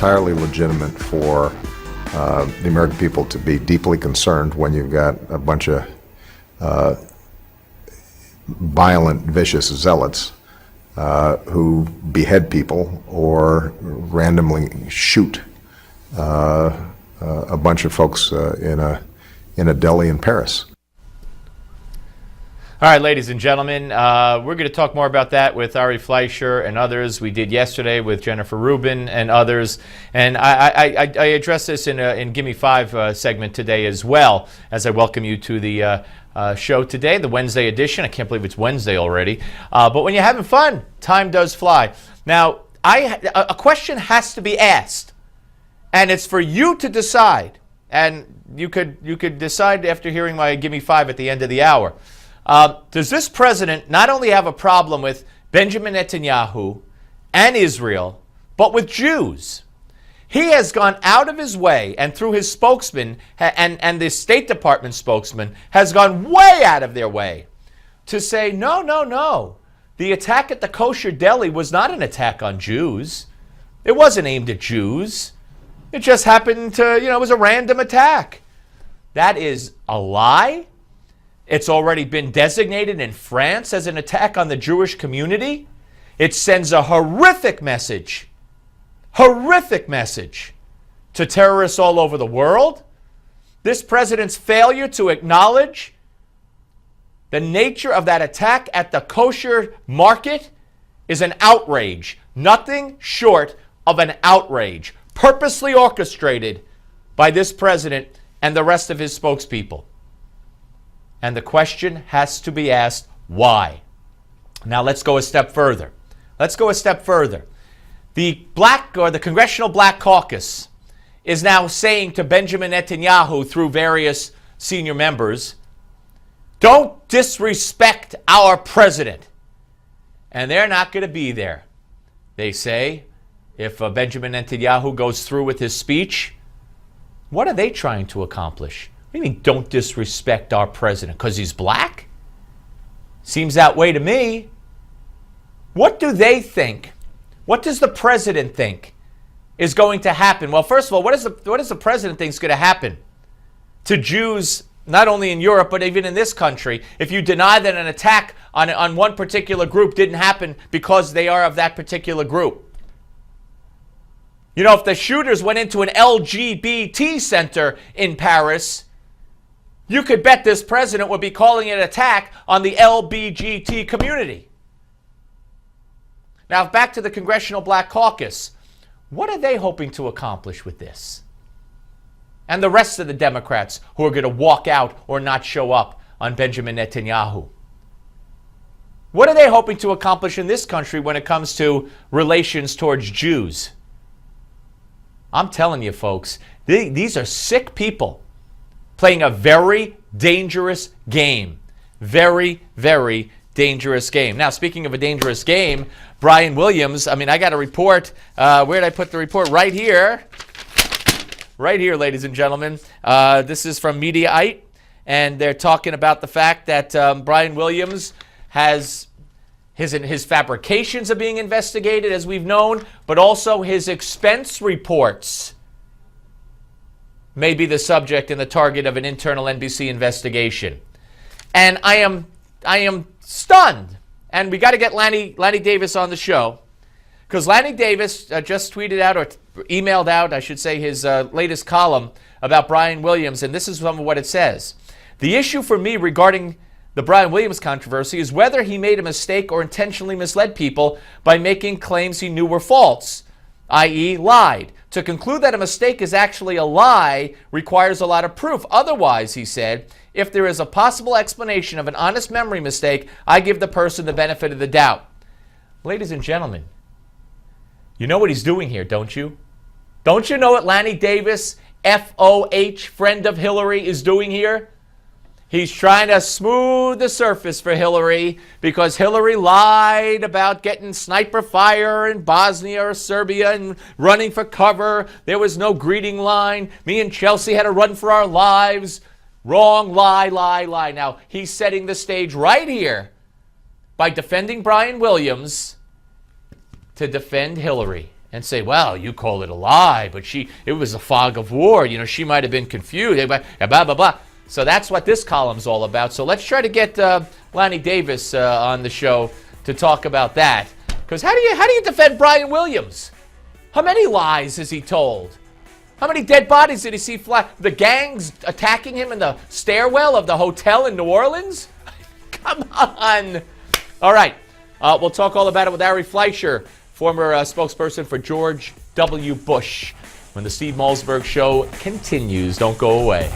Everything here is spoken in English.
entirely legitimate for the American people to be deeply concerned when you've got a bunch of violent, vicious zealots who behead people or randomly shoot a bunch of folks in a deli in Paris. All right, ladies and gentlemen, we're going to talk more about that with Ari Fleischer and others. We did yesterday with Jennifer Rubin and others. And I address this in Gimme 5 segment today as well, as I welcome you to the show today, the Wednesday edition. I can't believe it's Wednesday already. But when you're having fun, time does fly. Now, a question has to be asked, and it's for you to decide. And you could decide after hearing my Gimme 5 at the end of the hour. Does this president not only have a problem with Benjamin Netanyahu and Israel, but with Jews? He has gone out of his way, and through his spokesman and the State Department spokesman has gone way out of their way to say, no. The attack at the kosher deli was not an attack on Jews. It wasn't aimed at Jews. It just happened to, it was a random attack. That is a lie. It's already been designated in France as an attack on the Jewish community. It sends a horrific message to terrorists all over the world. This president's failure to acknowledge the nature of that attack at the kosher market is an outrage. Nothing short of an outrage, purposely orchestrated by this president and the rest of his spokespeople. And the question has to be asked, why? Now let's go a step further. The Congressional Black Caucus is now saying to Benjamin Netanyahu through various senior members, don't disrespect our president. And they're not going to be there. They say, if Benjamin Netanyahu goes through with his speech, what are they trying to accomplish? What do you mean, don't disrespect our president? Because he's black? Seems that way to me. What do they think? What does the president think is going to happen? Well, first of all, what does the president think is going to happen to Jews, not only in Europe, but even in this country, if you deny that an attack on one particular group didn't happen because they are of that particular group? If the shooters went into an LGBT center in Paris, you could bet this president would be calling it an attack on the LGBT community. Now, back to the Congressional Black Caucus. What are they hoping to accomplish with this? And the rest of the Democrats who are going to walk out or not show up on Benjamin Netanyahu. What are they hoping to accomplish in this country when it comes to relations towards Jews? I'm telling you, folks, these are sick people playing a very dangerous game. Very, very dangerous game. Now, speaking of a dangerous game, Brian Williams, I got a report. Where did I put the report? Right here. Right here, ladies and gentlemen. This is from Mediaite, and they're talking about the fact that Brian Williams has his fabrications are being investigated, as we've known, but also his expense reports may be the subject and the target of an internal NBC investigation. And I am stunned. And we got to get Lanny Davis on the show, because Lanny Davis just tweeted out, or emailed out, I should say, his latest column about Brian Williams, and this is some of what it says. The issue for me regarding the Brian Williams controversy is whether he made a mistake or intentionally misled people by making claims he knew were false, i.e. lied. To conclude that a mistake is actually a lie requires a lot of proof. Otherwise, he said, if there is a possible explanation of an honest memory mistake, I give the person the benefit of the doubt. Ladies and gentlemen, you know what he's doing here, don't you? Don't you know what Lanny Davis, FOH, friend of Hillary, is doing here? He's trying to smooth the surface for Hillary because Hillary lied about getting sniper fire in Bosnia or Serbia and running for cover. There was no greeting line. Me and Chelsea had to run for our lives. Wrong, lie, lie, lie. Now, he's setting the stage right here by defending Brian Williams to defend Hillary. and say, well, you call it a lie, but it was a fog of war. She might have been confused, blah, blah, blah. So that's what this column's all about. So let's try to get Lanny Davis on the show to talk about that. Because how do you defend Brian Williams? How many lies has he told? How many dead bodies did he see fly? The gangs attacking him in the stairwell of the hotel in New Orleans? Come on. All right. We'll talk all about it with Ari Fleischer, former spokesperson for George W. Bush, when the Steve Malzberg Show continues. Don't go away.